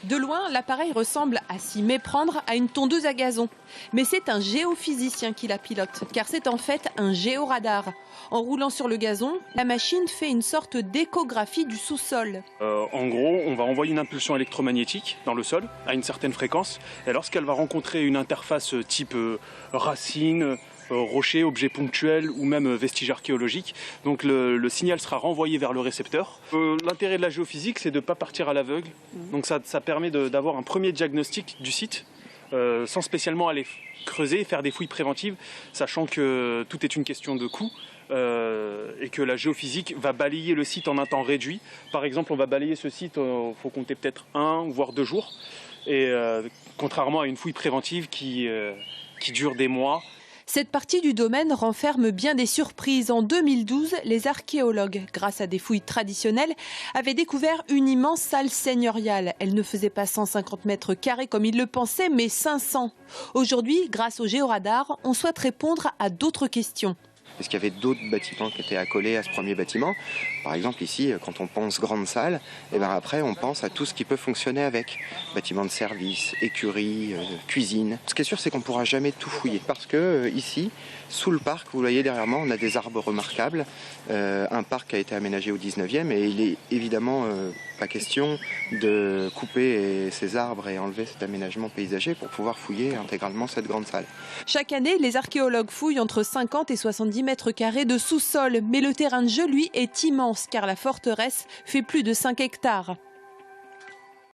De loin, l'appareil ressemble, à s'y méprendre, à une tondeuse à gazon. Mais c'est un géophysicien qui la pilote, car c'est en fait un géoradar. En roulant sur le gazon, la machine fait une sorte d'échographie du sous-sol. En gros, on va envoyer une impulsion électromagnétique dans le sol à une certaine fréquence. Et lorsqu'elle va rencontrer une interface type racine, rocher, objet ponctuel ou même vestige archéologique, donc le signal sera renvoyé vers le récepteur. L'intérêt de la géophysique, c'est de ne pas partir à l'aveugle. Donc ça permet d'avoir un premier diagnostic du site sans spécialement aller creuser et faire des fouilles préventives, sachant que tout est une question de coût. Et que la géophysique va balayer le site en un temps réduit. Par exemple, on va balayer ce site, il faut compter peut-être 1 voire 2 jours. Et contrairement à une fouille préventive qui dure des mois. Cette partie du domaine renferme bien des surprises. En 2012, les archéologues, grâce à des fouilles traditionnelles, avaient découvert une immense salle seigneuriale. Elle ne faisait pas 150 mètres carrés comme ils le pensaient, mais 500. Aujourd'hui, grâce au géoradar, on souhaite répondre à d'autres questions. Est-ce qu'il y avait d'autres bâtiments qui étaient accolés à ce premier bâtiment? Par exemple ici, quand on pense grande salle, et ben après on pense à tout ce qui peut fonctionner avec. Bâtiments de service, écurie, cuisine. Ce qui est sûr, c'est qu'on ne pourra jamais tout fouiller. Parce que ici, sous le parc, vous voyez derrière moi, on a des arbres remarquables. Un parc a été aménagé au 19e et il est évidemment pas question de couper ces arbres et enlever cet aménagement paysager pour pouvoir fouiller intégralement cette grande salle. Chaque année, les archéologues fouillent entre 50 et 70 mètres carrés de sous-sol. Mais le terrain de jeu, lui, est immense car la forteresse fait plus de 5 hectares.